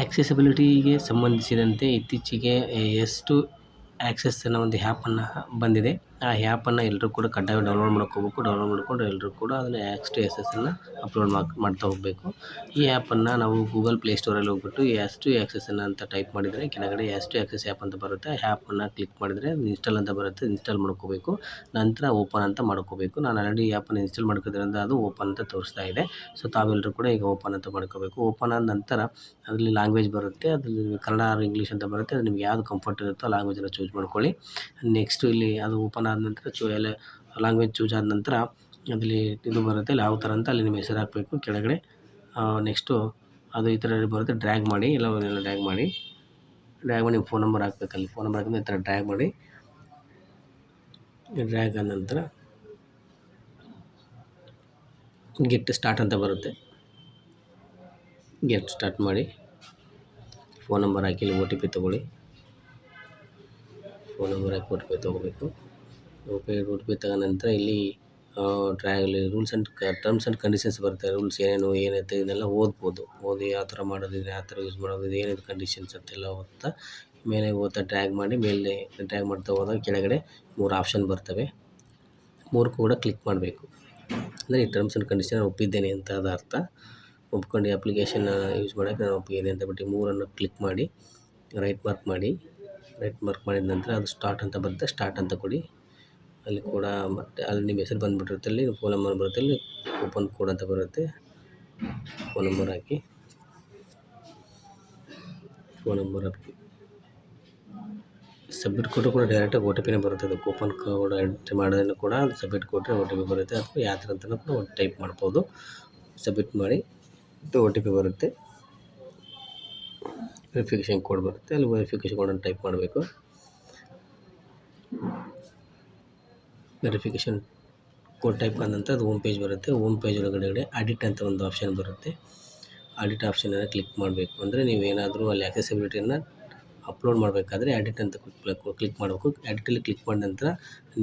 ಆಕ್ಸೆಸಿಬಿಲಿಟಿಗೆ ಸಂಬಂಧಿಸಿದಂತೆ ಇತ್ತೀಚೆಗೆ ಎಷ್ಟು ಆ್ಯಕ್ಸೆಸ್ ಅನ್ನೋ ಒಂದು ಆ್ಯಪನ್ನು ಬಂದಿದೆ. ಆ ಆ್ಯಪನ್ನು ಎಲ್ಲರೂ ಕೂಡ ಕಡ್ಡಾಯವಾಗಿ ಡೌನ್ಲೋಡ್ ಮಾಡ್ಕೋಬೇಕು. ಡೌನ್ಲೋಡ್ ಮಾಡಿಕೊಂಡು ಎಲ್ಲರೂ ಕೂಡ ಅದನ್ನು AXS-ಅನ್ನು ಅಪ್ಲೋಡ್ ಮಾಡ್ತಾ ಹೋಗಬೇಕು. ಈ ಆ್ಯಪನ್ನು ನಾವು ಗೂಗಲ್ ಪ್ಲೇಸ್ಟೋರಲ್ಲಿ ಹೋಗ್ಬಿಟ್ಟು AXS-ಅನ್ನು ಅಂತ ಟೈಪ್ ಮಾಡಿದರೆ ಕೆಳಗಡೆ AXS ಆ್ಯಪ್ ಅಂತ ಬರುತ್ತೆ. ಆ ಆ್ಯಪನ್ನು ಕ್ಲಿಕ್ ಮಾಡಿದರೆ ಇನ್ಸ್ಟಾಲ್ ಅಂತ ಬರುತ್ತೆ. ಇನ್ಸ್ಟಾಲ್ ಮಾಡ್ಕೋಬೇಕು. ನಂತರ ಓಪನ್ ಅಂತ ಮಾಡ್ಕೋಬೇಕು. ನಾನು ಆಲ್ರೆಡಿ ಈ ಆ್ಯಪನ್ನು ಇನ್ಸ್ಟಾಲ್ ಮಾಡ್ಕೋದ್ರಿಂದ ಅದು ಓಪನ್ ಅಂತ ತೋರಿಸ್ತಾ ಇದೆ. ಸೊ ತಾವೆಲ್ಲರೂ ಕೂಡ ಈಗ ಓಪನ್ ಅಂತ ಮಾಡ್ಕೋಬೇಕು. ಓಪನ್ ಆದ ನಂತರ ಅದರಲ್ಲಿ ಲ್ಯಾಂಗ್ವೇಜ್ ಬರುತ್ತೆ. ಅದರಲ್ಲಿ ಕನ್ನಡ ಆರ್ ಇಂಗ್ಲೀಷ್ ಅಂತ ಬರುತ್ತೆ. ಅದು ನಿಮ್ಗೆ ಯಾವುದು ಕಂಫರ್ಟ್ ಇರುತ್ತೋ ಆ ಲ್ಯಾಂಗ್ವೇಜನ್ನು ಚೂಸ್ ಮಾಡ್ಕೊಳ್ಳಿ. ನೆಕ್ಸ್ಟು ಇಲ್ಲಿ ಅದು ಓಪನ್ ಆದ ನಂತರ ಲ್ಯಾಂಗ್ವೇಜ್ ಚೂಸ್ ಆದ ನಂತರ ಅದರಲ್ಲಿ ಇದು ಬರುತ್ತೆ. ಅಲ್ಲಿ ಯಾವ ಥರ ಅಂತ ಅಲ್ಲಿ ನಿಮ್ಮ ಹೆಸರು ಹಾಕಬೇಕು ಕೆಳಗಡೆ. ನೆಕ್ಸ್ಟು ಅದು ಈ ಥರ ಬರುತ್ತೆ. ಡ್ರ್ಯಾಗ್ ಮಾಡಿ ಎಲ್ಲವನ್ನೆಲ್ಲ ಡ್ರ್ಯಾಗ್ ಮಾಡಿ ನಿಮ್ಮ ಫೋನ್ ನಂಬರ್ ಹಾಕ್ಬೇಕು. ಅಲ್ಲಿ ಫೋನ್ ನಂಬರ್ ಹಾಕಿದ್ರೆ ಈ ಥರ ಡ್ರ್ಯಾಗ್ ಮಾಡಿ. ಡ್ರ್ಯಾಗ್ ಆದ ನಂತರ ಗೆಟ್ ಸ್ಟಾರ್ಟ್ ಅಂತ ಬರುತ್ತೆ. ಗೆಟ್ ಸ್ಟಾರ್ಟ್ ಮಾಡಿ ಫೋನ್ ನಂಬರ್ ಹಾಕಿ ಇಲ್ಲಿ OTP ತೊಗೊಳ್ಳಿ. ಫೋನ್ ನಂಬರ್ ಹಾಕಿ OTP ತೊಗೋಬೇಕು. OTP ತಗೊಂಡ ನಂತರ ಇಲ್ಲಿ rules and terms and conditions ಬರುತ್ತೆ. ರೂಲ್ಸ್ ಏನೈತೆ ಇದನ್ನೆಲ್ಲ ಓದ್ಬೋದು. ಓದಿ ಯಾವ ಥರ ಮಾಡೋದಿದೆ, ಯಾವ ಥರ ಯೂಸ್ ಮಾಡೋದಿದೆ, ಏನಿದೆ ಕಂಡೀಷನ್ಸ್ ಅಂತೆಲ್ಲ ಓದ್ತಾ ಮೇಲೆ ಡ್ರ್ಯಾಗ್ ಮಾಡಿ ಮೇಲೆ ಡ್ರ್ಯಾಗ್ ಮಾಡ್ತಾ ಹೋದಾಗ ಕೆಳಗಡೆ 3 ಆಪ್ಷನ್ ಬರ್ತವೆ. 3 ಕೂಡ ಕ್ಲಿಕ್ ಮಾಡಬೇಕು. ಅಂದರೆ ಈ ಟರ್ಮ್ಸ್ ಆ್ಯಂಡ್ ಕಂಡೀಷನ್ ಒಪ್ಪಿದ್ದೇನೆ ಅಂತ ಅದು ಅರ್ಥ. ಒಪ್ಕೊಂಡು ಈ ಅಪ್ಲಿಕೇಶನ್ ಯೂಸ್ ಮಾಡೋಕ್ಕೆ ನಾನು ಒಪ್ಪಿದ್ದೇನೆ ಅಂತ ಬಿಟ್ಟು 3 ಕ್ಲಿಕ್ ಮಾಡಿ ರೈಟ್ ಮಾರ್ಕ್ ಮಾಡಿ. ರೈಟ್ ಮಾರ್ಕ್ ಮಾಡಿದ ನಂತರ ಅದು ಸ್ಟಾರ್ಟ್ ಅಂತ ಬರುತ್ತೆ. ಸ್ಟಾರ್ಟ್ ಅಂತ ಕೊಡಿ. ಅಲ್ಲಿ ಕೂಡ ಮತ್ತು ಅಲ್ಲಿ ನಿಮ್ಮ ಹೆಸರು ಬಂದುಬಿಟ್ಟಿರುತ್ತೆ. ಅಲ್ಲಿ ಫೋನ್ ನಂಬರ್ ಬರುತ್ತೆ. ಅಲ್ಲಿ ಓಪನ್ ಕೋಡ್ ಅಂತ ಬರುತ್ತೆ. ಫೋನ್ ನಂಬರ್ ಹಾಕಿ ಸಬ್ಮಿಟ್ ಕೊಟ್ಟರು ಕೂಡ ಡೈರೆಕ್ಟಾಗಿ OTPನೇ ಬರುತ್ತೆ. ಅದು ಕೂಪನ್ ಕೋಡ್ ಎಂಟ್ರಿ ಮಾಡೋದನ್ನು ಕೂಡ ಅದು ಸಬ್ಮಿಟ್ ಕೊಟ್ಟರೆ OTP ಬರುತ್ತೆ. ಅಥವಾ ಯಾವ ಥರ ಅಂತಲೂ ಕೂಡ ಟೈಪ್ ಮಾಡ್ಬೋದು. ಸಬ್ಮಿಟ್ ಮಾಡಿ OTP ಬರುತ್ತೆ. ವೆರಿಫಿಕೇಷನ್ ಕೋಡ್ ಬರುತ್ತೆ. ಅಲ್ಲಿ ವೆರಿಫಿಕೇಷನ್ ಕೋಡನ್ನು ಟೈಪ್ ಮಾಡಬೇಕು. ವೆರಿಫಿಕೇಷನ್ ಕೋಡ್ ಟೈಪ್ ಆದ ನಂತರ ಅದು ಹೋಮ್ ಪೇಜ್ ಬರುತ್ತೆ. ಹೋಮ್ ಪೇಜ್ ಒಳಗಡೆ ಅಡಿಟ್ ಅಂತ ಒಂದು ಆಪ್ಷನ್ ಬರುತ್ತೆ. ಅಡಿಟ್ ಆಪ್ಷನನ್ನು ಕ್ಲಿಕ್ ಮಾಡಬೇಕು. ಅಂದರೆ ನೀವೇನಾದರೂ ಅಲ್ಲಿ ಆಕ್ಸೆಸಿಬಿಲಿಟಿಯನ್ನು ಅಪ್ಲೋಡ್ ಮಾಡಬೇಕಾದ್ರೆ ಎಡಿಟ್ ಅಂತ ಕ್ಲಿಕ್ ಮಾಡಬೇಕು. ಎಡಿಟಲ್ಲಿ ಕ್ಲಿಕ್ ಮಾಡಿದ ನಂತರ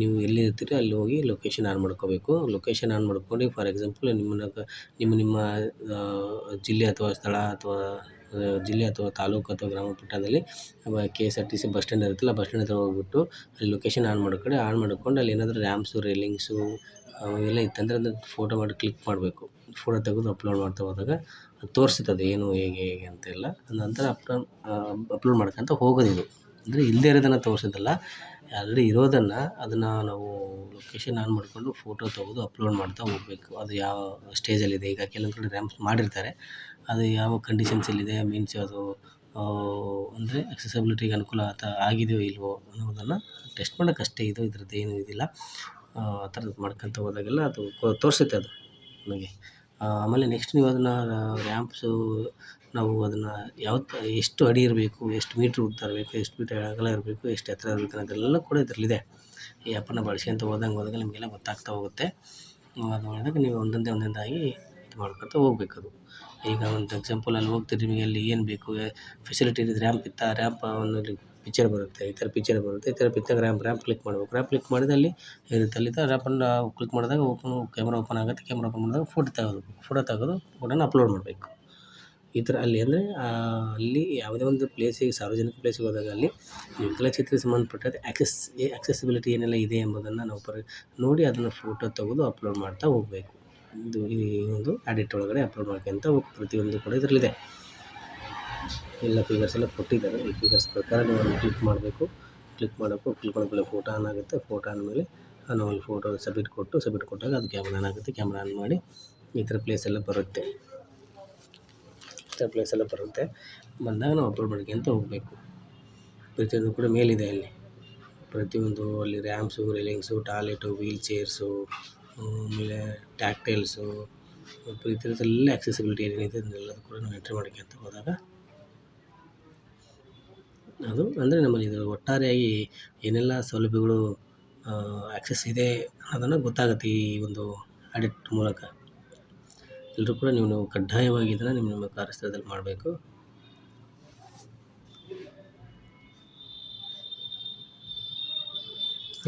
ನೀವು ಎಲ್ಲಿ ಇರ್ತೀರಿ ಅಲ್ಲಿ ಹೋಗಿ ಲೊಕೇಶನ್ ಆನ್ ಮಾಡ್ಕೋಬೇಕು. ಲೊಕೇಶನ್ ಆನ್ ಮಾಡ್ಕೊಂಡು ಫಾರ್ ಎಕ್ಸಾಂಪಲ್ ನಿಮ್ಮ ಜಿಲ್ಲೆ ಅಥವಾ ಸ್ಥಳ ಅಥವಾ ಜಿಲ್ಲೆ ಅಥವಾ ತಾಲೂಕು ಅಥವಾ ಗ್ರಾಮ ಪಟ್ಟಣದಲ್ಲಿ KSRTC ಬಸ್ ಸ್ಟ್ಯಾಂಡ್ ಇರುತ್ತಲ್ಲ, ಬಸ್ ಸ್ಟ್ಯಾಂಡ್ ಹತ್ರ ಹೋಗ್ಬಿಟ್ಟು ಅಲ್ಲಿ ಲೊಕೇಶನ್ ಆನ್ ಮಾಡಿಕೊಂಡು ಅಲ್ಲಿ ಏನಾದರೂ ರ್ಯಾಂಪ್ಸು ರೇಲಿಂಗ್ಸು ಇವೆಲ್ಲ ಇತ್ತಂದರೆ ಅದನ್ನು ಫೋಟೋ ಮಾಡಿ ಕ್ಲಿಕ್ ಮಾಡಬೇಕು. ಫೋಟೋ ತೆಗೆದು ಅಪ್ಲೋಡ್ ಮಾಡ್ತಾ ಹೋದಾಗ ಅದು ತೋರಿಸುತ್ತದೆ ಏನು ಹೇಗೆ ಅಂತೆಲ್ಲ. ನಂತರ ಅಪ್ಲೋಡ್ ಮಾಡ್ಕೊಂತ ಹೋಗೋದಿದು. ಅಂದರೆ ಇಲ್ಲದೇ ಇರೋದನ್ನು ತೋರಿಸೋದಲ್ಲ, ಆಲ್ರೆಡಿ ಇರೋದನ್ನು ಅದನ್ನು ನಾವು ಲೊಕೇಶನ್ ಆನ್ ಮಾಡಿಕೊಂಡು ಫೋಟೋ ತೆಗೆದು ಅಪ್ಲೋಡ್ ಮಾಡ್ತಾ ಹೋಗಬೇಕು. ಅದು ಯಾವ ಸ್ಟೇಜಲ್ಲಿದೆ. ಈಗ ಕೆಲವೊಂದು ಕಡೆ ರ್ಯಾಂಪ್ಸ್ ಮಾಡಿರ್ತಾರೆ, ಅದು ಯಾವ ಕಂಡೀಷನ್ಸಲ್ಲಿದೆ, ಮೀನ್ಸ್ ಅದು ಅಂದರೆ ಆಕ್ಸೆಸಿಬಿಲಿಟಿಗೆ ಅನುಕೂಲ ಆಗಿದೆಯೋ ಇಲ್ವೋ ಅನ್ನೋದನ್ನು ಟೆಸ್ಟ್ ಮಾಡೋಕ್ಕಷ್ಟೇ. ಇದ್ರದ್ದು ಏನೂ ಇದಿಲ್ಲ. ಆ ಥರದ್ದು ಮಾಡ್ಕೊತ ಹೋದಾಗೆಲ್ಲ ಅದು ತೋರಿಸುತ್ತೆ ಅದು ನಮಗೆ. ಆಮೇಲೆ ನೆಕ್ಸ್ಟ್ ನೀವು ಅದನ್ನು ರ್ಯಾಂಪ್ಸು ನಾವು ಅದನ್ನು ಎಷ್ಟು ಅಡಿ ಇರಬೇಕು, ಎಷ್ಟು ಮೀಟ್ರ್ ಉದ್ದ ಇರಬೇಕು, ಎಷ್ಟು ಮೀಟರ್ ಅಗಲ ಇರಬೇಕು, ಎಷ್ಟು ಎತ್ತರ ಇರಬೇಕು ಅನ್ನೋದೆಲ್ಲ ಕೂಡ ಇದರಲ್ಲಿದೆ. ಈ ಆ್ಯಪನ್ನು ಬಳಸ್ಕೊಂತ ಹೋದಾಗ ನಿಮಗೆಲ್ಲ ಗೊತ್ತಾಗ್ತಾ ಹೋಗುತ್ತೆ. ಅದು ಮಾಡಿದಾಗ ನೀವು ಒಂದೊಂದಾಗಿ ಇದು ಮಾಡ್ಕೊತ ಹೋಗ್ಬೇಕದು. ಈಗ ಒಂದು ಎಕ್ಸಾಂಪಲ್ ಅಲ್ಲಿ ಹೋಗ್ತೀರಿ, ನಿಮಗೆ ಅಲ್ಲಿ ಏನು ಬೇಕು ಫೆಸಿಲಿಟಿ ಇದೆ, ರ್ಯಾಂಪ್ ಇತ್ತಾ, ರ್ಯಾಂಪ್ ಅಲ್ಲಿ ಪಿಕ್ಚರ್ ಬರುತ್ತೆ, ಈ ಥರ ಪಿಕ್ಚರ್ ಬರುತ್ತೆ. ಈ ಥರ ಪಿಕ್ಚರ್ ರ್ಯಾಂಪ್ ಕ್ಲಿಕ್ ಮಾಡಬೇಕು. ರ್ಯಾಂಪ್ ಕ್ಲಿಕ್ ಮಾಡಿದರೆ ಅಲ್ಲಿ ಇರುತ್ತೆ. ಅಲ್ಲಿ ರ್ಯಾಂಪನ್ನು ಕ್ಲಿಕ್ ಮಾಡಿದಾಗ ಕ್ಯಾಮ್ರಾ ಓಪನ್ ಆಗುತ್ತೆ. ಕ್ಯಾಮ್ರಾ ಓಪನ್ ಮಾಡಿದಾಗ ಫೋಟೋ ತೆಗೆದು ಫೋಟೋನ ಅಪ್ಲೋಡ್ ಮಾಡಬೇಕು. ಈ ಥರ ಅಲ್ಲಿ ಅಂದರೆ ಅಲ್ಲಿ ಯಾವುದೇ ಒಂದು ಪ್ಲೇಸಿಗೆ, ಸಾರ್ವಜನಿಕ ಪ್ಲೇಸಿಗೆ ಹೋದಾಗ ಅಲ್ಲಿ ವಿಕಲಚೇತನಕ್ಕೆ ಸಂಬಂಧಪಟ್ಟಂತೆ ಆಕ್ಸೆಸಿಬಿಲಿಟಿ ಏನೆಲ್ಲ ಇದೆ ಎಂಬುದನ್ನು ನಾವು ನೋಡಿ ಅದನ್ನು ಫೋಟೋ ತೆಗೆದು ಅಪ್ಲೋಡ್ ಮಾಡ್ತಾ ಹೋಗಬೇಕು. ಈ ಒಂದು ಎಡಿಟ್ ಒಳಗಡೆ ಅಪ್ಲೋಡ್ ಮಾಡ್ಕೊಂತ ಪ್ರತಿಯೊಂದು ಕೂಡ ಇದರಲ್ಲಿದೆ. ಎಲ್ಲ ಫಿಗರ್ಸ್ ಎಲ್ಲ ಕೊಟ್ಟಿದ್ದಾರೆ. ಈ ಫಿಗರ್ಸ್ ಪ್ರಕಾರ ನೀವು ಅಲ್ಲಿ ಕ್ಲಿಕ್ ಮಾಡಬೇಕು. ಕ್ಲಿಕ್ ಮಾಡಿದ್ಮೇಲೆ ಫೋಟೋ ಆನ್ ಆಗುತ್ತೆ. ಫೋಟೋ ಆದಮೇಲೆ ನಾವು ಅಲ್ಲಿ ಫೋಟೋ ಸಬ್ಮಿಟ್ ಕೊಟ್ಟಾಗ ಅದು ಕ್ಯಾಮ್ರಾ ಆನ್ ಆಗುತ್ತೆ. ಕ್ಯಾಮ್ರಾ ಆನ್ ಮಾಡಿ ಈ ಥರ ಪ್ಲೇಸ್ ಎಲ್ಲ ಬರುತ್ತೆ. ಬಂದಾಗ ನಾವು ಅಪ್ಲೋಡ್ ಮಾಡ್ಕೊಂತ ಹೋಗಬೇಕು. ಪ್ರತಿಯೊಂದು ಕೂಡ ಮೇಲಿದೆ ಅಲ್ಲಿ. ಪ್ರತಿಯೊಂದು ಅಲ್ಲಿ ರ್ಯಾಂಪ್ಸು, ರೇಲಿಂಗ್ಸು, ಟಾಯ್ಲೆಟು, ವೀಲ್ ಚೇರ್ಸು, ಆಮೇಲೆ ಟ್ಯಾಕ್ಟೈಲ್ಸು, ಈ ಥರದ್ದೆಲ್ಲ ಆಕ್ಸೆಸಿಬಿಲಿಟಿ ಏನೇನಿದೆ ಅದನ್ನೆಲ್ಲದೂ ಕೂಡ ನಾವು ಎಂಟ್ರಿ ಮಾಡ್ಕೊಂತ ಹೋದಾಗ ಅದು ಅಂದರೆ ನಮ್ಮಲ್ಲಿ ಇದು ಒಟ್ಟಾರೆಯಾಗಿ ಏನೆಲ್ಲ ಸೌಲಭ್ಯಗಳು ಆಕ್ಸೆಸ್ ಇದೆ ಅನ್ನೋದನ್ನು ಗೊತ್ತಾಗುತ್ತೆ ಈ ಒಂದು ಎಡಿಟ್ ಮೂಲಕ. ಎಲ್ಲರೂ ಕೂಡ ನೀವು ಕಡ್ಡಾಯವಾಗಿ ಇದನ್ನು ನಿಮ್ಮ ಕಾರ್ಯಸ್ಥಳದಲ್ಲಿ ಮಾಡಬೇಕು.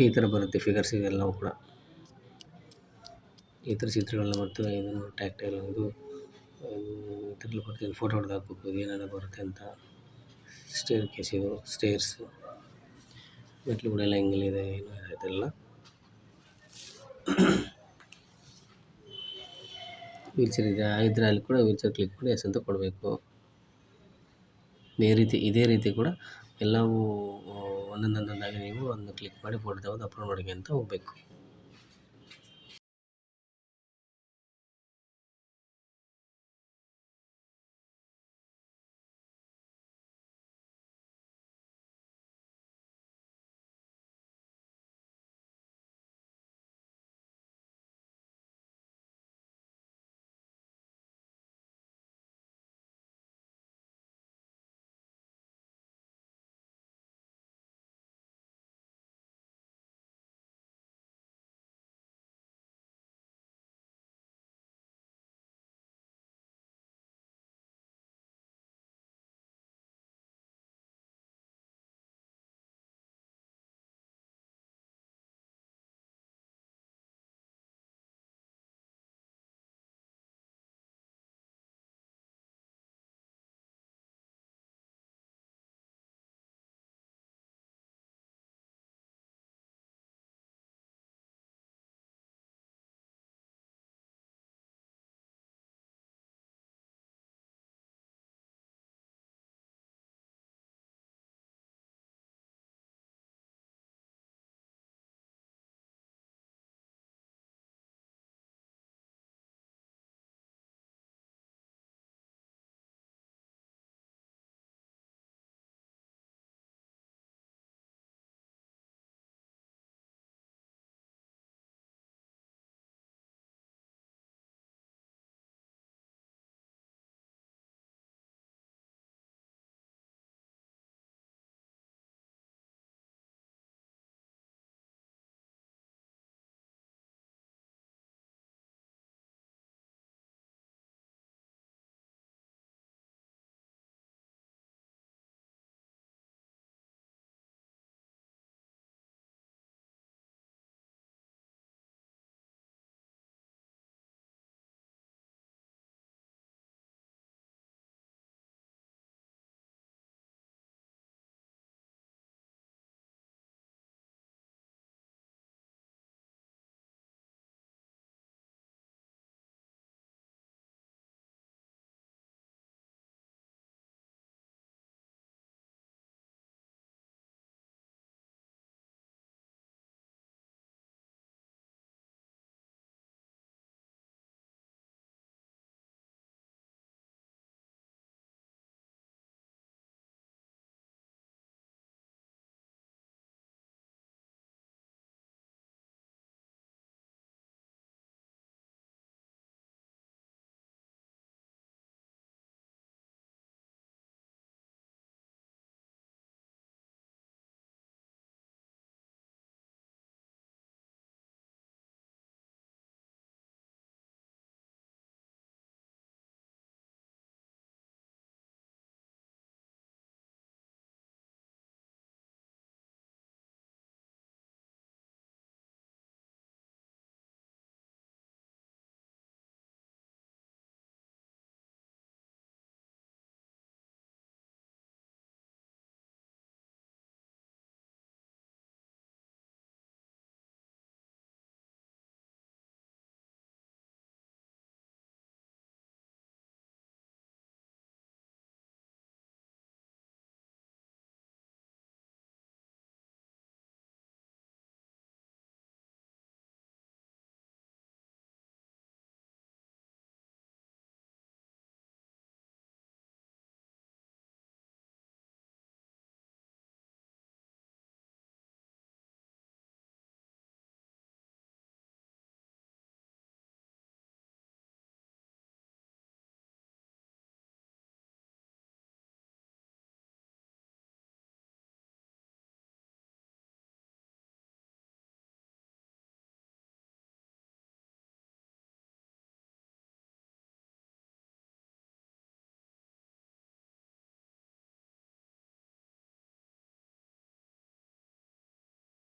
ಈ ಥರ ಬರುತ್ತೆ ಫಿಗರ್ಸ್ ಇವೆಲ್ಲವೂ ಕೂಡ. ಈ ಥರ ಚಿತ್ರಗಳನ್ನ ಮಾಡ್ತೀವಿ. ಇದನ್ನು ಟ್ಯಾಕ್ಟೈಲ್ ಇದು ಗೊತ್ತಿರಲಿ ಬರ್ತೀನಿ ಫೋಟೋ ಹೊಡೆದು ಹಾಕ್ಬೇಕು ಏನೆಲ್ಲ ಬರುತ್ತೆ ಅಂತ. ಸ್ಟೇರ್ ಕೇಸ್ ಇದು ಸ್ಟೇರ್ಸು ಮೆಟ್ಲುಗಳೆಲ್ಲ ಹೆಂಗೆಲ್ಲಿದೆ ಏನು ಇದೆಲ್ಲ ವೀಲ್ಚೇರ್ ಇದೆ ಇದ್ರೆ ಅಲ್ಲಿ ಕೂಡ ವೀಲ್ಚೇರ್ ಕ್ಲಿಕ್ ಮಾಡಿ ಎಸ್ ಅಂತ ಕೊಡಬೇಕು. ಇದೇ ರೀತಿ ಕೂಡ ಎಲ್ಲವೂ ಒಂದೊಂದೊಂದೊಂದಾಗಿ ನೀವು ಒಂದು ಕ್ಲಿಕ್ ಮಾಡಿ ಫೋಟೋ ತೆಗೆದು ಅಪ್ಲೋಡ್ ಮಾಡ್ಕೊಂತ ಹೋಗಬೇಕು.